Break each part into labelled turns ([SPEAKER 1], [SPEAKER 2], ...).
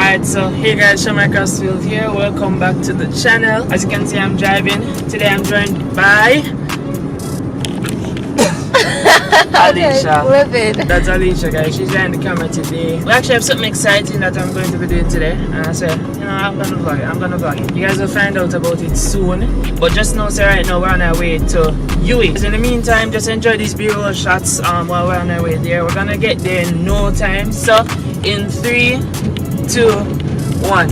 [SPEAKER 1] Alright, so hey guys, Shamar Crossfield here. Welcome back to the channel. As you can see, I'm driving. Today I'm joined by Alicia. That's Alicia, guys. She's behind the camera today. We actually have something exciting that I'm going to be doing today. And I said, you know, I'm gonna vlog it. You guys will find out about it soon. But just know, so right now we're on our way to UAE. So in the meantime, just enjoy these B-roll shots while we're on our way there. We're gonna get there in no time. So in 3, 2, 1.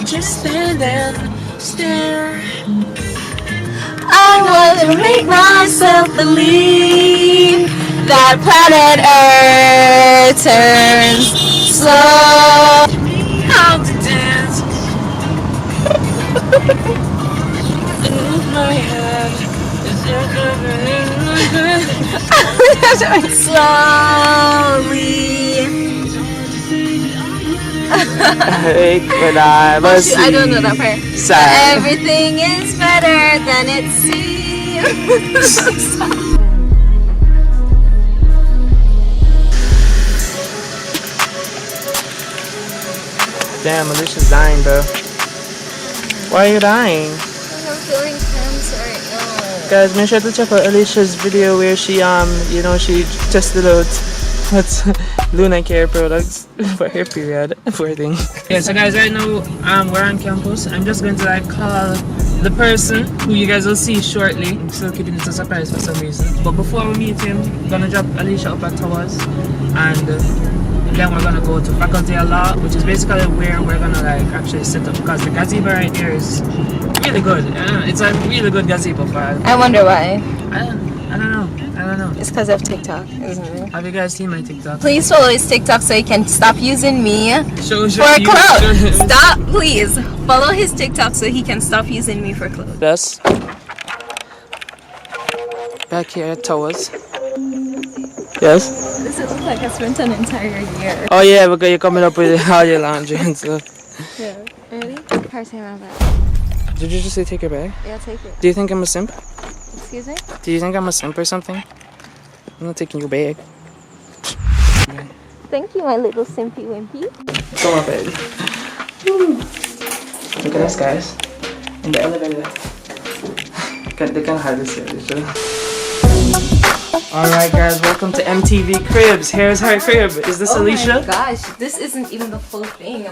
[SPEAKER 1] Just stand and stare.
[SPEAKER 2] I want to make myself believe that planet Earth turns slow.
[SPEAKER 1] How to dance. In my head.
[SPEAKER 2] Slowly.
[SPEAKER 1] When I was
[SPEAKER 2] I don't know that part. Everything is better than it seems.
[SPEAKER 1] Damn, Alicia's dying, bro. Why are you dying?
[SPEAKER 2] I'm feeling tense right now.
[SPEAKER 1] Guys, make sure to check out Alicia's video where she she tested out what's Luna Care products for her period. Poor thing. Yeah, so guys, right now we're on campus. I'm just going to call the person who you guys will see shortly. I'm still keeping it a surprise for some reason. But before we meet him, I'm gonna drop Alicia up at Towers, and then we're gonna go to Faculty of Law, which is basically where we're gonna actually sit up, because the gazebo right there is really good. It's a really good gazebo for us.
[SPEAKER 2] I wonder why.
[SPEAKER 1] I don't know.
[SPEAKER 2] It's because of TikTok, isn't it?
[SPEAKER 1] Have you guys seen my TikTok?
[SPEAKER 2] Please follow his TikTok so he can stop using me
[SPEAKER 1] for
[SPEAKER 2] clout. Stop, please. Follow his TikTok so he can stop using me for clout.
[SPEAKER 1] Yes. Back here at Towers. Yes.
[SPEAKER 2] This looks like I spent an entire year.
[SPEAKER 1] Oh yeah, because you're coming up with all your laundry and stuff.
[SPEAKER 2] Yeah. Ready? Parsing my bag.
[SPEAKER 1] Did you just say take your bag?
[SPEAKER 2] Yeah, take it.
[SPEAKER 1] Do you think I'm a simp?
[SPEAKER 2] Excuse me?
[SPEAKER 1] Do you think I'm a simp or something? I'm not taking your bag.
[SPEAKER 2] Thank you, my little simpy wimpy.
[SPEAKER 1] Come on, baby. Look at us, guys. In the elevator. They can hardly see it. Alright, guys, welcome to MTV Cribs. Here's her crib. Is this Alicia?
[SPEAKER 2] Oh my gosh, this isn't even the full thing.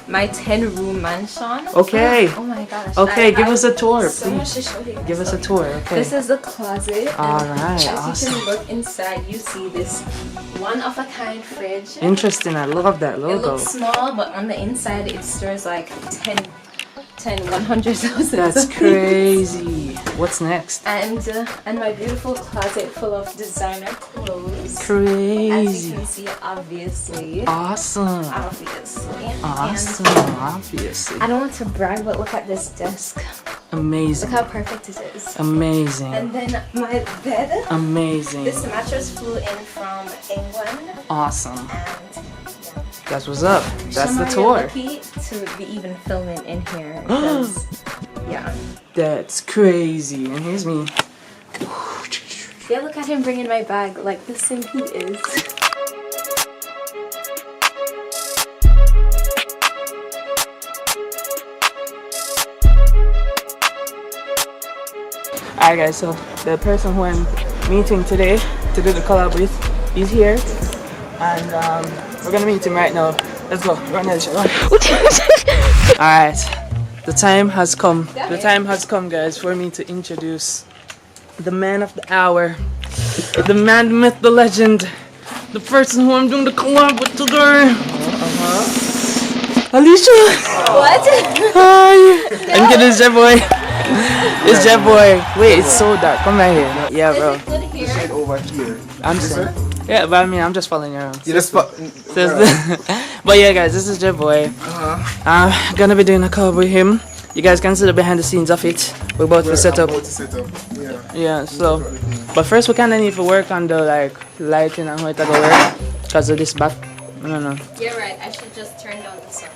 [SPEAKER 2] My 10 room mansion.
[SPEAKER 1] Okay.
[SPEAKER 2] Oh my gosh.
[SPEAKER 1] Okay, give us a tour,
[SPEAKER 2] so
[SPEAKER 1] please.
[SPEAKER 2] much to show you.
[SPEAKER 1] Give us a tour, okay.
[SPEAKER 2] This is the closet.
[SPEAKER 1] Alright,
[SPEAKER 2] As
[SPEAKER 1] awesome.
[SPEAKER 2] you can look inside, you see this one-of-a-kind fridge.
[SPEAKER 1] Interesting, I love that logo.
[SPEAKER 2] It looks small, but on the inside it stores like 100,000.
[SPEAKER 1] That's crazy. What's next?
[SPEAKER 2] And my beautiful closet full of designer clothes.
[SPEAKER 1] Crazy.
[SPEAKER 2] As you can see, obviously.
[SPEAKER 1] Awesome.
[SPEAKER 2] Obviously.
[SPEAKER 1] Awesome, obviously.
[SPEAKER 2] I don't want to brag, but look at this desk.
[SPEAKER 1] Amazing.
[SPEAKER 2] Look how perfect it is.
[SPEAKER 1] Amazing.
[SPEAKER 2] And then my bed.
[SPEAKER 1] Amazing.
[SPEAKER 2] This mattress flew in from England.
[SPEAKER 1] Awesome.
[SPEAKER 2] And yeah.
[SPEAKER 1] That's what's up. That's the
[SPEAKER 2] Somehow
[SPEAKER 1] tour.
[SPEAKER 2] you're lucky to be even filming in here. Because, yeah.
[SPEAKER 1] That's crazy. And here's me.
[SPEAKER 2] Yeah, look at him bringing my bag like the simp he is.
[SPEAKER 1] Alright guys, so the person who I'm meeting today to do the collab with, he's here. And we're gonna meet him right now. Let's go. Run the show. Alright. The time has come. The time has come, guys, for me to introduce the man of the hour. The man, the myth, the legend. The person who I'm doing the collab with today. Alicia!
[SPEAKER 2] What?
[SPEAKER 1] Hi! I'm kidding, it's Jet Boy. It's Jet Boy. Wait, it's so dark. Come right here. Yeah, bro.
[SPEAKER 2] Is it good here?
[SPEAKER 3] Over here.
[SPEAKER 1] I'm just yeah, but I mean, I'm just following you around.
[SPEAKER 3] You just
[SPEAKER 1] But yeah, guys, this is Jet Boy. I'm gonna be doing a collab with him. you guys can see the behind the scenes of it. We're about to set up. Yeah, so but first we kinda need to work on the like lighting and how it gonna work because of this back. I don't know.
[SPEAKER 2] You're right, I should just turn down the sun.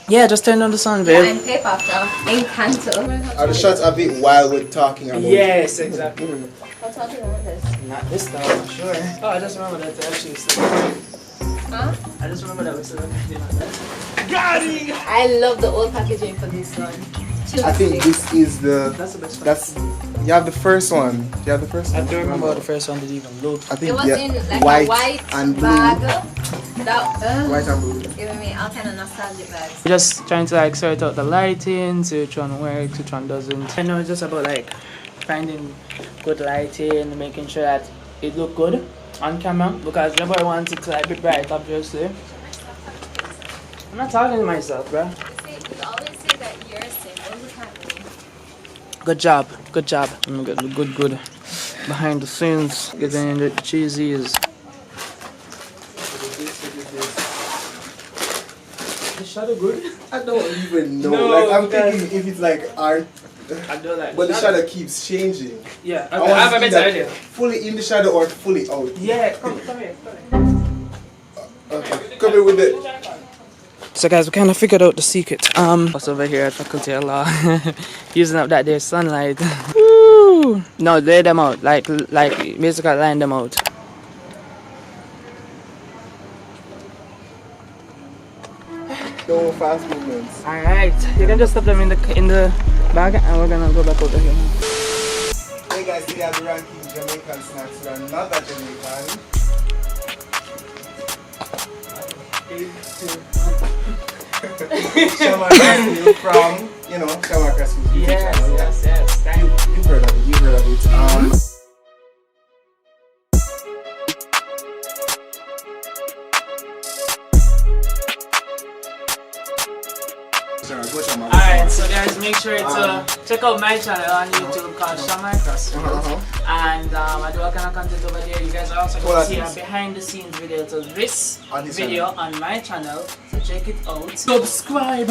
[SPEAKER 1] Yeah, just turn on the sun, babe.
[SPEAKER 2] I'm paper after Encanto.
[SPEAKER 3] Are the shots a bit while we're talking about
[SPEAKER 1] Yes, exactly.
[SPEAKER 2] What's talking about this?
[SPEAKER 1] Not this time, I'm sure. Oh, I just remember that actually.
[SPEAKER 2] Huh?
[SPEAKER 1] I just remember that we still
[SPEAKER 2] I love the old packaging for this one.
[SPEAKER 3] I think this is the
[SPEAKER 1] That's the best one.
[SPEAKER 3] that's you have the first one. You have the first
[SPEAKER 1] I
[SPEAKER 3] one.
[SPEAKER 1] don't remember how the first one did even look.
[SPEAKER 3] I think
[SPEAKER 2] It was
[SPEAKER 3] yeah,
[SPEAKER 2] in like
[SPEAKER 3] white,
[SPEAKER 2] a white
[SPEAKER 3] and blue.
[SPEAKER 2] bag. That,
[SPEAKER 3] White and blue.
[SPEAKER 2] giving me all kind of nostalgic bags.
[SPEAKER 1] We're just trying to like sort out the lighting, see which one works, which one doesn't. I know it's just about like finding good lighting, making sure that it look good on camera because nobody wants it to like be bright, obviously. I'm not talking to myself, bro.
[SPEAKER 2] You always say that you're sick. What was happening?
[SPEAKER 1] Good job, good job. Good. Behind the scenes, getting the cheesies. The shadow good?
[SPEAKER 3] I don't even know.
[SPEAKER 1] No,
[SPEAKER 3] like I'm
[SPEAKER 1] guys.
[SPEAKER 3] thinking if it's like art,
[SPEAKER 1] I don't like.
[SPEAKER 3] but the shadow keeps changing.
[SPEAKER 1] Yeah,
[SPEAKER 3] I
[SPEAKER 1] okay, I
[SPEAKER 3] want
[SPEAKER 1] have
[SPEAKER 3] to
[SPEAKER 1] a
[SPEAKER 3] see
[SPEAKER 1] better
[SPEAKER 3] that
[SPEAKER 1] idea.
[SPEAKER 3] fully in the shadow or fully out.
[SPEAKER 1] Yeah, come here.
[SPEAKER 3] Okay, come here with the.
[SPEAKER 1] So guys, we kind of figured out the secret. What's over here at Faculty of Law, using up that there sunlight. Woo! No, lay them out, like basically line them out.
[SPEAKER 3] No fast movements.
[SPEAKER 1] All right, you can just stop them in the bag, and we're gonna go back over here.
[SPEAKER 3] Hey guys, we are ranking Jamaican snacks. We are not that Jamaican. Shamar from, you know, Shamar Castillo.
[SPEAKER 1] Yes. Thank you.
[SPEAKER 3] You've heard of it.
[SPEAKER 1] Alright, so guys, make sure to check out my channel on YouTube called Shamar Crossfield. And I do all kind of content over there. You guys are also going to see a behind the scenes video to this video on my channel. So check it out. Subscribe!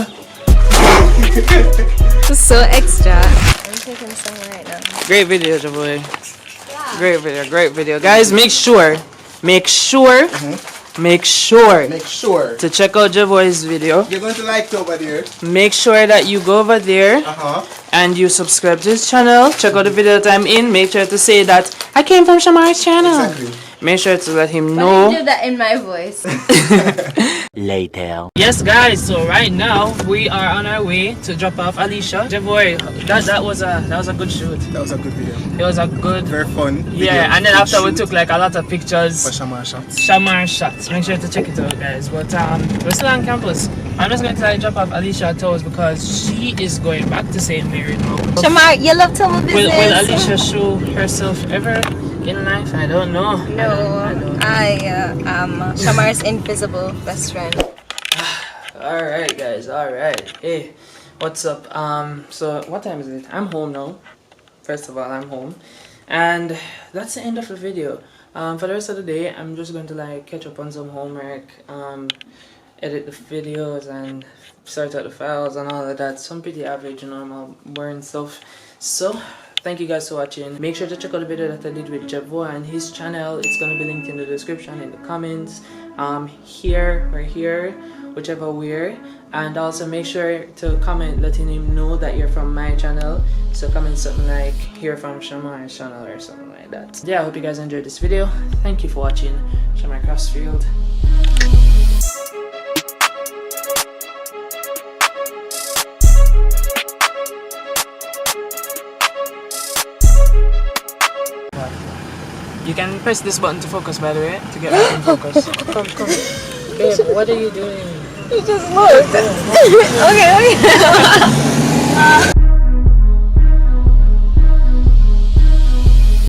[SPEAKER 2] So extra. I'm taking some right now.
[SPEAKER 1] Great video, boy.
[SPEAKER 2] Yeah.
[SPEAKER 1] Great video. Guys, make sure to check out Javoy's video.
[SPEAKER 3] You're going to like it over there.
[SPEAKER 1] Make sure that you go over there and you subscribe to his channel. Check out the video that I'm in. Make sure to say that I came from Shamar's channel.
[SPEAKER 3] Exactly.
[SPEAKER 1] Make sure to let him
[SPEAKER 2] Why
[SPEAKER 1] know.
[SPEAKER 2] do you do that in my voice?
[SPEAKER 1] Later. Yes, guys. So right now we are on our way to drop off Alicia. Javoy, that was a good shoot.
[SPEAKER 3] That was a good video.
[SPEAKER 1] It was a good.
[SPEAKER 3] Very fun.
[SPEAKER 1] Yeah, and then after we took like a lot of pictures.
[SPEAKER 3] for Shamar shots.
[SPEAKER 1] Shamar shots. Make sure to check it out, guys. But we're still on campus. I'm just going to like drop off Alicia at Toes because she is going back to St. Mary now.
[SPEAKER 2] Shamar, you love to business.
[SPEAKER 1] Will Alicia show herself ever in life? I don't know.
[SPEAKER 2] No, I am Shamar's invisible best friend.
[SPEAKER 1] Alright, guys. Alright. Hey, what's up? So what time is it? I'm home now. First of all, I'm home. And that's the end of the video. For the rest of the day, I'm just going to like catch up on some homework, edit the videos and sort out the files and all of that. Some pretty average normal boring stuff. So thank you guys for watching. Make sure to check out the video that I did with Javo and his channel. It's gonna be linked in the description, in the comments, here or here, whichever where. And also make sure to comment letting him know that you're from my channel. So comment something like here from Shamar's channel or something like that. Yeah, I hope you guys enjoyed this video. Thank you for watching. Shamar Crossfield. You can press this button to focus, by the way, to get back in focus. Come. Babe, what are you doing?
[SPEAKER 2] You just looked. Okay.